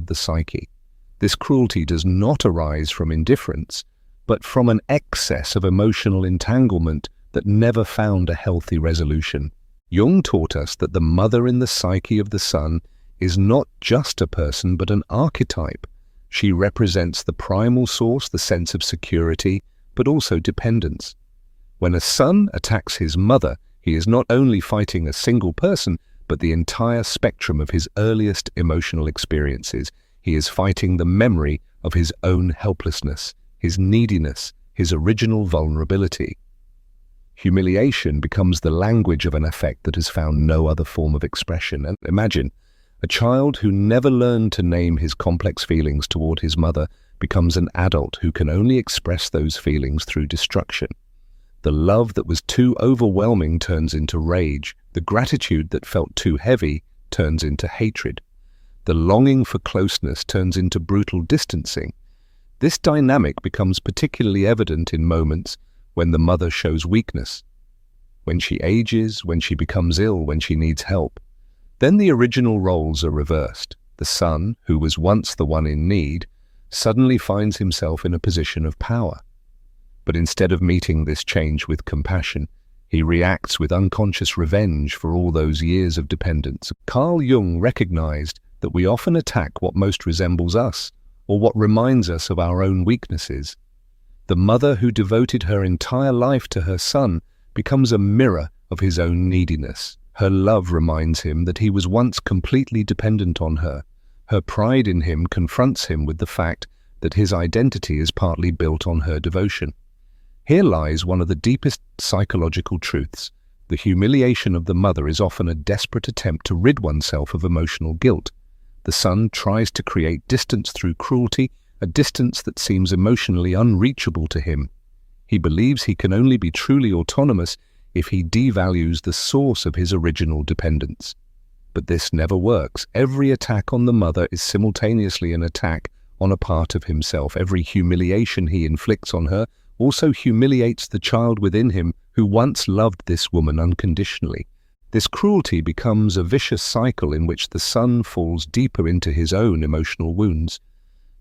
the psyche. This cruelty does not arise from indifference, but from an excess of emotional entanglement that never found a healthy resolution. Jung taught us that the mother in the psyche of the son is not just a person but an archetype. She represents the primal source, the sense of security, but also dependence. When a son attacks his mother, he is not only fighting a single person, but the entire spectrum of his earliest emotional experiences. He is fighting the memory of his own helplessness, his neediness, his original vulnerability. Humiliation becomes the language of an affect that has found no other form of expression. And imagine, a child who never learned to name his complex feelings toward his mother becomes an adult who can only express those feelings through destruction. The love that was too overwhelming turns into rage. The gratitude that felt too heavy turns into hatred. The longing for closeness turns into brutal distancing. This dynamic becomes particularly evident in moments when the mother shows weakness, when she ages, when she becomes ill, when she needs help. Then the original roles are reversed. The son, who was once the one in need, suddenly finds himself in a position of power. But instead of meeting this change with compassion, he reacts with unconscious revenge for all those years of dependence. Carl Jung recognized that we often attack what most resembles us, or what reminds us of our own weaknesses. The mother who devoted her entire life to her son becomes a mirror of his own neediness. Her love reminds him that he was once completely dependent on her. Her pride in him confronts him with the fact that his identity is partly built on her devotion. Here lies one of the deepest psychological truths. The humiliation of the mother is often a desperate attempt to rid oneself of emotional guilt. The son tries to create distance through cruelty, a distance that seems emotionally unreachable to him. He believes he can only be truly autonomous if he devalues the source of his original dependence. But this never works. Every attack on the mother is simultaneously an attack on a part of himself. Every humiliation he inflicts on her also humiliates the child within him who once loved this woman unconditionally. This cruelty becomes a vicious cycle in which the son falls deeper into his own emotional wounds.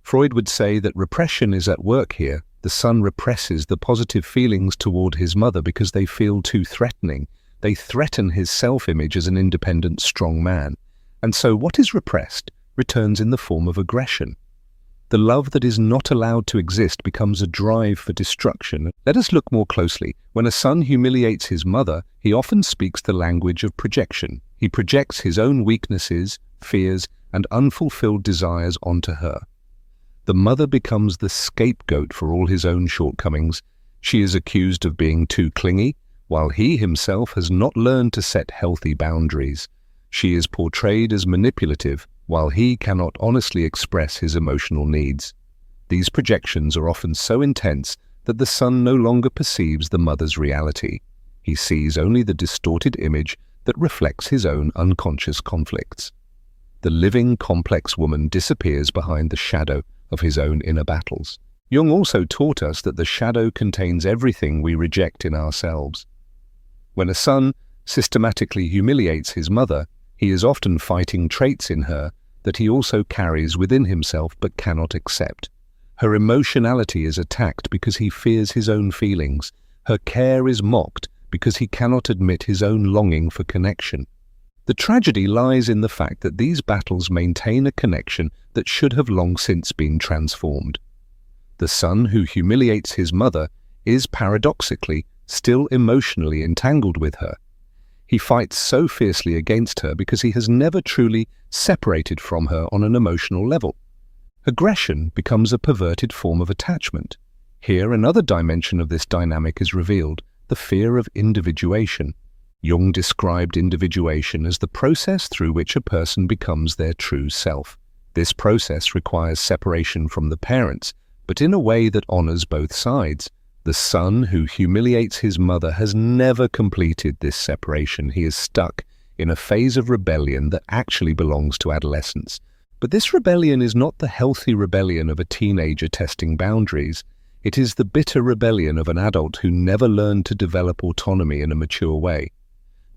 Freud would say that repression is at work here. The son represses the positive feelings toward his mother because they feel too threatening. They threaten his self-image as an independent, strong man. And so what is repressed returns in the form of aggression. The love that is not allowed to exist becomes a drive for destruction. Let us look more closely. When a son humiliates his mother, he often speaks the language of projection. He projects his own weaknesses, fears, and unfulfilled desires onto her. The mother becomes the scapegoat for all his own shortcomings. She is accused of being too clingy, while he himself has not learned to set healthy boundaries. She is portrayed as manipulative, while he cannot honestly express his emotional needs. These projections are often so intense that the son no longer perceives the mother's reality. He sees only the distorted image that reflects his own unconscious conflicts. The living, complex woman disappears behind the shadow of his own inner battles. Jung also taught us that the shadow contains everything we reject in ourselves. When a son systematically humiliates his mother, he is often fighting traits in her that he also carries within himself but cannot accept. Her emotionality is attacked because he fears his own feelings. Her care is mocked because he cannot admit his own longing for connection. The tragedy lies in the fact that these battles maintain a connection that should have long since been transformed. The son who humiliates his mother is paradoxically still emotionally entangled with her. He fights so fiercely against her because he has never truly separated from her on an emotional level. Aggression becomes a perverted form of attachment. Here, another dimension of this dynamic is revealed, the fear of individuation. Jung described individuation as the process through which a person becomes their true self. This process requires separation from the parents, but in a way that honors both sides. The son who humiliates his mother has never completed this separation. He is stuck in a phase of rebellion that actually belongs to adolescence. But this rebellion is not the healthy rebellion of a teenager testing boundaries. It is the bitter rebellion of an adult who never learned to develop autonomy in a mature way.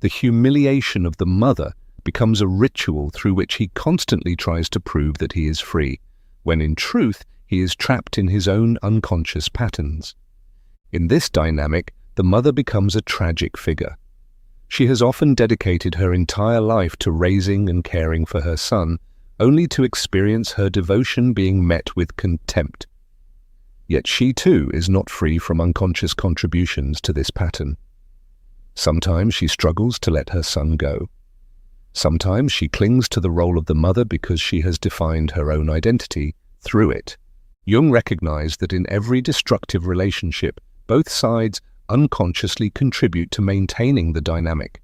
The humiliation of the mother becomes a ritual through which he constantly tries to prove that he is free, when in truth he is trapped in his own unconscious patterns. In this dynamic, the mother becomes a tragic figure. She has often dedicated her entire life to raising and caring for her son, only to experience her devotion being met with contempt. Yet she too is not free from unconscious contributions to this pattern. Sometimes she struggles to let her son go. Sometimes she clings to the role of the mother because she has defined her own identity through it. Jung recognized that in every destructive relationship, both sides unconsciously contribute to maintaining the dynamic.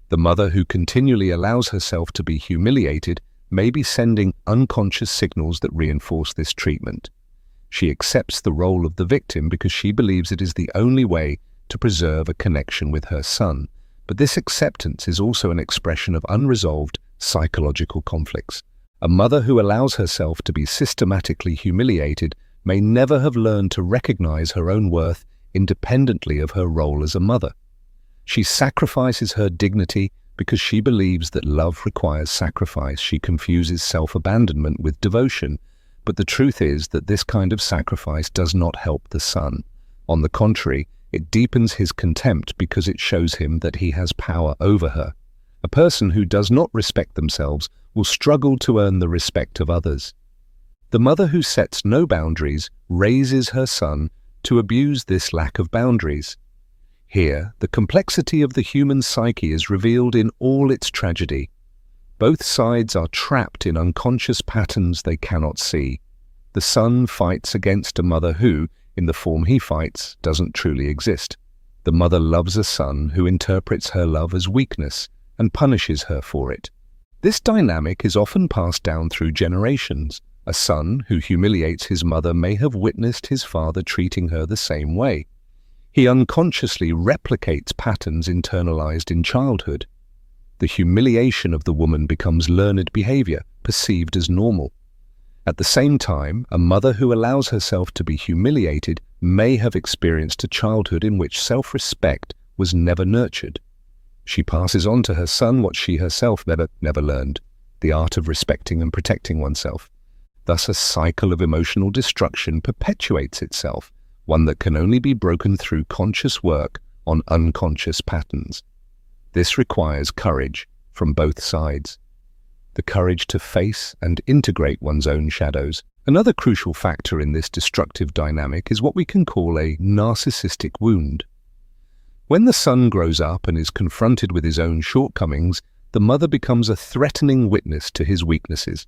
The mother who continually allows herself to be humiliated may be sending unconscious signals that reinforce this treatment. She accepts the role of the victim because she believes it is the only way to preserve a connection with her son, but this acceptance is also an expression of unresolved psychological conflicts. A mother who allows herself to be systematically humiliated may never have learned to recognize her own worth independently of her role as a mother. She sacrifices her dignity because she believes that love requires sacrifice. She confuses self-abandonment with devotion, but the truth is that this kind of sacrifice does not help the son. On the contrary, it deepens his contempt because it shows him that he has power over her. A person who does not respect themselves will struggle to earn the respect of others. The mother who sets no boundaries raises her son to abuse this lack of boundaries. Here, the complexity of the human psyche is revealed in all its tragedy. Both sides are trapped in unconscious patterns they cannot see. The son fights against a mother who, in the form he fights, doesn't truly exist. The mother loves a son who interprets her love as weakness and punishes her for it. This dynamic is often passed down through generations. A son who humiliates his mother may have witnessed his father treating her the same way. He unconsciously replicates patterns internalized in childhood. The humiliation of the woman becomes learned behavior, perceived as normal. At the same time, a mother who allows herself to be humiliated may have experienced a childhood in which self-respect was never nurtured. She passes on to her son what she herself never learned, the art of respecting and protecting oneself. Thus a cycle of emotional destruction perpetuates itself, one that can only be broken through conscious work on unconscious patterns. This requires courage from both sides. The courage to face and integrate one's own shadows. Another crucial factor in this destructive dynamic is what we can call a narcissistic wound. When the son grows up and is confronted with his own shortcomings, the mother becomes a threatening witness to his weaknesses.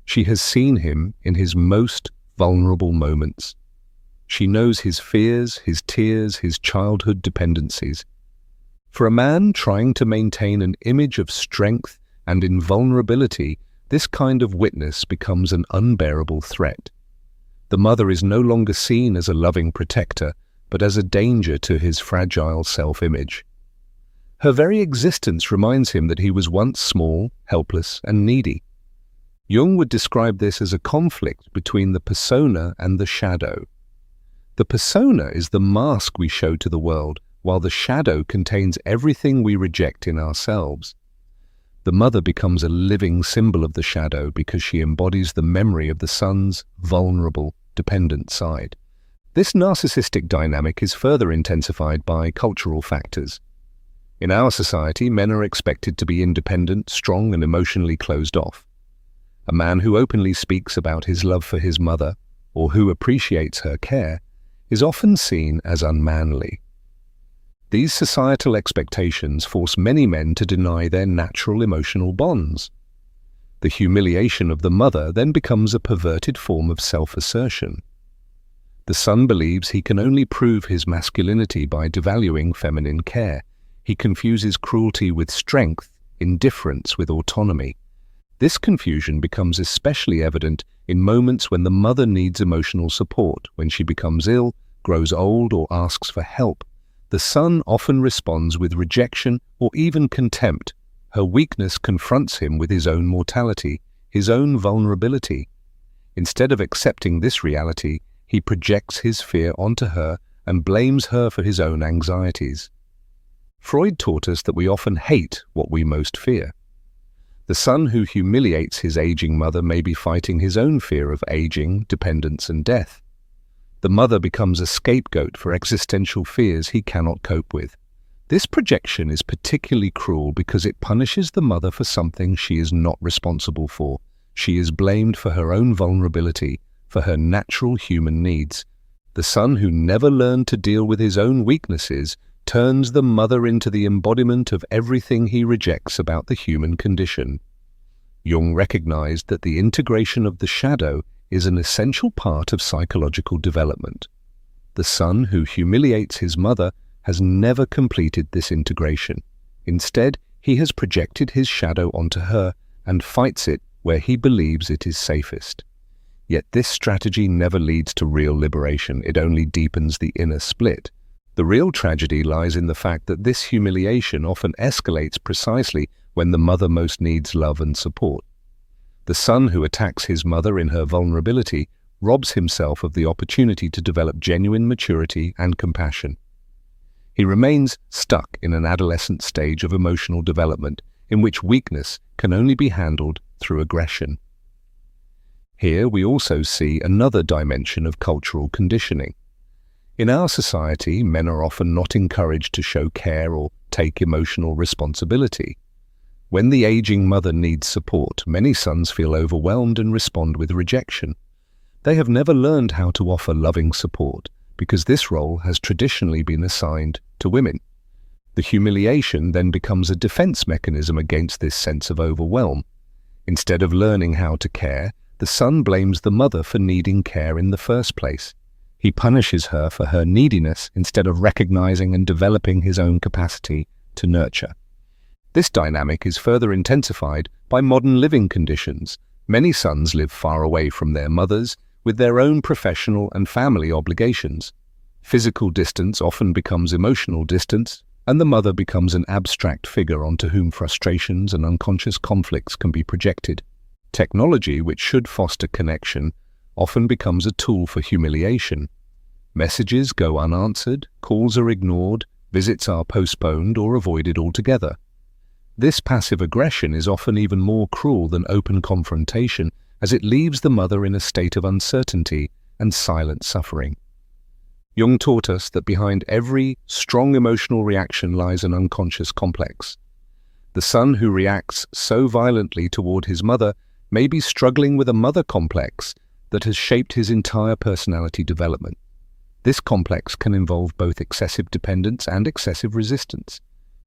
She has seen him in his most vulnerable moments. She knows his fears, his tears, his childhood dependencies. For a man trying to maintain an image of strength and invulnerability, this kind of witness becomes an unbearable threat. The mother is no longer seen as a loving protector, but as a danger to his fragile self-image. Her very existence reminds him that he was once small, helpless, and needy. Jung would describe this as a conflict between the persona and the shadow. The persona is the mask we show to the world, while the shadow contains everything we reject in ourselves. The mother becomes a living symbol of the shadow because she embodies the memory of the son's vulnerable, dependent side. This narcissistic dynamic is further intensified by cultural factors. In our society, men are expected to be independent, strong, and emotionally closed off. A man who openly speaks about his love for his mother, or who appreciates her care, is often seen as unmanly. These societal expectations force many men to deny their natural emotional bonds. The humiliation of the mother then becomes a perverted form of self-assertion. The son believes he can only prove his masculinity by devaluing feminine care. He confuses cruelty with strength, indifference with autonomy. This confusion becomes especially evident in moments when the mother needs emotional support, when she becomes ill, grows old, or asks for help. The son often responds with rejection or even contempt. Her weakness confronts him with his own mortality, his own vulnerability. Instead of accepting this reality, he projects his fear onto her and blames her for his own anxieties. Freud taught us that we often hate what we most fear. The son who humiliates his aging mother may be fighting his own fear of aging, dependence, and death. The mother becomes a scapegoat for existential fears he cannot cope with. This projection is particularly cruel because it punishes the mother for something she is not responsible for. She is blamed for her own vulnerability, for her natural human needs. The son who never learned to deal with his own weaknesses turns the mother into the embodiment of everything he rejects about the human condition. Jung recognized that the integration of the shadow is an essential part of psychological development. The son who humiliates his mother has never completed this integration. Instead, he has projected his shadow onto her and fights it where he believes it is safest. Yet this strategy never leads to real liberation, it only deepens the inner split. The real tragedy lies in the fact that this humiliation often escalates precisely when the mother most needs love and support. The son who attacks his mother in her vulnerability robs himself of the opportunity to develop genuine maturity and compassion. He remains stuck in an adolescent stage of emotional development in which weakness can only be handled through aggression. Here we also see another dimension of cultural conditioning. In our society, men are often not encouraged to show care or take emotional responsibility. When the aging mother needs support, many sons feel overwhelmed and respond with rejection. They have never learned how to offer loving support because this role has traditionally been assigned to women. The humiliation then becomes a defense mechanism against this sense of overwhelm. Instead of learning how to care, the son blames the mother for needing care in the first place. He punishes her for her neediness instead of recognizing and developing his own capacity to nurture. This dynamic is further intensified by modern living conditions. Many sons live far away from their mothers, with their own professional and family obligations. Physical distance often becomes emotional distance, and the mother becomes an abstract figure onto whom frustrations and unconscious conflicts can be projected. Technology, which should foster connection, often becomes a tool for humiliation. Messages go unanswered, calls are ignored, visits are postponed or avoided altogether. This passive aggression is often even more cruel than open confrontation, as it leaves the mother in a state of uncertainty and silent suffering. Jung taught us that behind every strong emotional reaction lies an unconscious complex. The son who reacts so violently toward his mother may be struggling with a mother complex that has shaped his entire personality development. This complex can involve both excessive dependence and excessive resistance.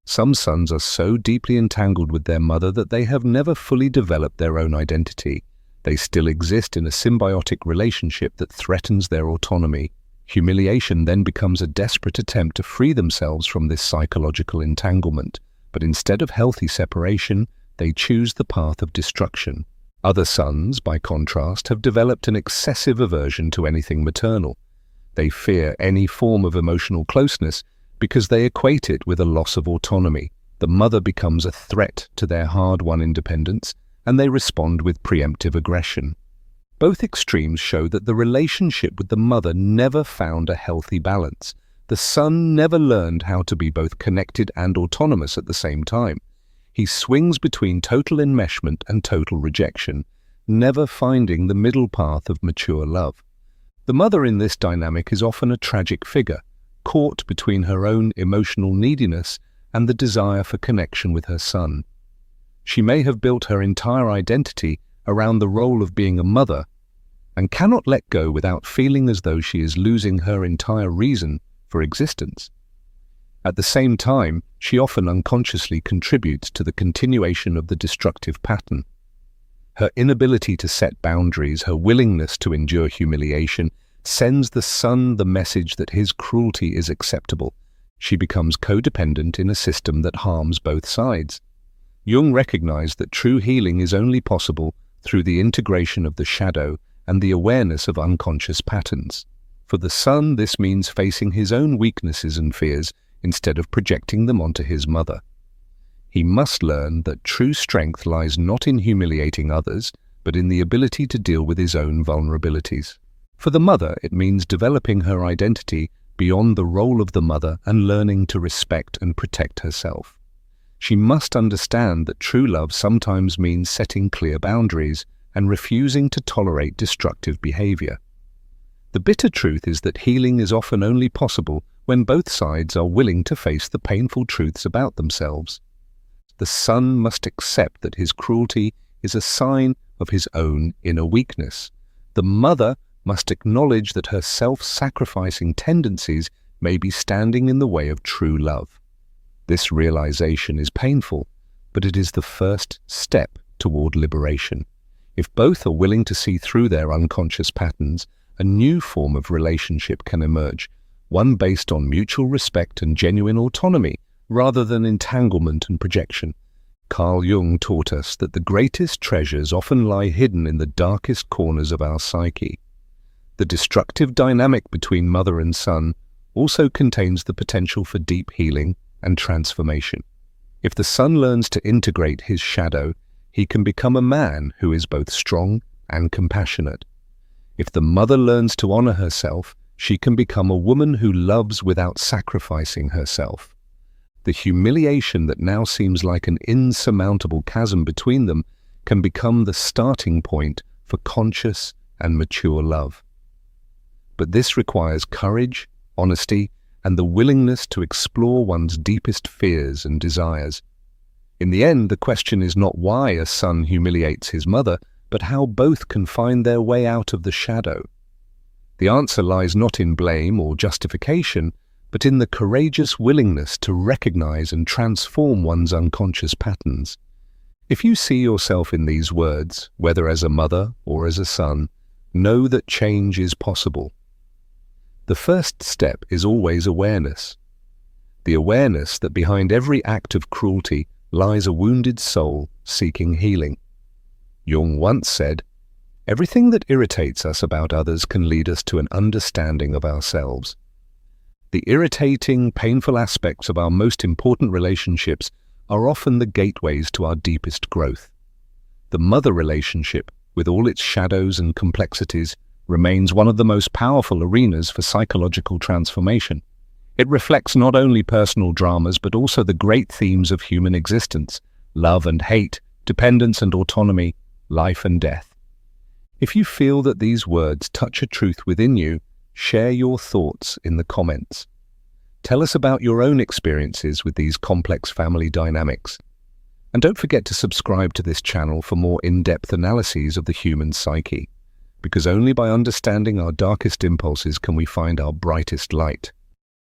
Some sons are so deeply entangled with their mother that they have never fully developed their own identity. They still exist in a symbiotic relationship that threatens their autonomy. Humiliation then becomes a desperate attempt to free themselves from this psychological entanglement, but instead of healthy separation, they choose the path of destruction. Other sons, by contrast, have developed an excessive aversion to anything maternal. They fear any form of emotional closeness because they equate it with a loss of autonomy. The mother becomes a threat to their hard-won independence, and they respond with preemptive aggression. Both extremes show that the relationship with the mother never found a healthy balance. The son never learned how to be both connected and autonomous at the same time. He swings between total enmeshment and total rejection, never finding the middle path of mature love. The mother in this dynamic is often a tragic figure, caught between her own emotional neediness and the desire for connection with her son. She may have built her entire identity around the role of being a mother and cannot let go without feeling as though she is losing her entire reason for existence. At the same time, she often unconsciously contributes to the continuation of the destructive pattern. Her inability to set boundaries, her willingness to endure humiliation, sends the son the message that his cruelty is acceptable. She becomes codependent in a system that harms both sides. Jung recognized that true healing is only possible through the integration of the shadow and the awareness of unconscious patterns. For the son, this means facing his own weaknesses and fears instead of projecting them onto his mother. He must learn that true strength lies not in humiliating others, but in the ability to deal with his own vulnerabilities. For the mother, it means developing her identity beyond the role of the mother and learning to respect and protect herself. She must understand that true love sometimes means setting clear boundaries and refusing to tolerate destructive behavior. The bitter truth is that healing is often only possible when both sides are willing to face the painful truths about themselves. The son must accept that his cruelty is a sign of his own inner weakness. The mother must acknowledge that her self-sacrificing tendencies may be standing in the way of true love. This realization is painful, but it is the first step toward liberation. If both are willing to see through their unconscious patterns, a new form of relationship can emerge, one based on mutual respect and genuine autonomy, rather than entanglement and projection. Carl Jung taught us that the greatest treasures often lie hidden in the darkest corners of our psyche. The destructive dynamic between mother and son also contains the potential for deep healing and transformation. If the son learns to integrate his shadow, he can become a man who is both strong and compassionate. If the mother learns to honor herself, she can become a woman who loves without sacrificing herself. The humiliation that now seems like an insurmountable chasm between them can become the starting point for conscious and mature love. But this requires courage, honesty, and the willingness to explore one's deepest fears and desires. In the end, the question is not why a son humiliates his mother, but how both can find their way out of the shadow. The answer lies not in blame or justification, but in the courageous willingness to recognize and transform one's unconscious patterns. If you see yourself in these words, whether as a mother or as a son, know that change is possible. The first step is always awareness. The awareness that behind every act of cruelty lies a wounded soul seeking healing. Jung once said, "Everything that irritates us about others can lead us to an understanding of ourselves." The irritating, painful aspects of our most important relationships are often the gateways to our deepest growth. The mother relationship, with all its shadows and complexities, remains one of the most powerful arenas for psychological transformation. It reflects not only personal dramas but also the great themes of human existence: love and hate, dependence and autonomy, life and death. If you feel that these words touch a truth within you, share your thoughts in the comments. Tell us about your own experiences with these complex family dynamics. And don't forget to subscribe to this channel for more in-depth analyses of the human psyche, because only by understanding our darkest impulses can we find our brightest light.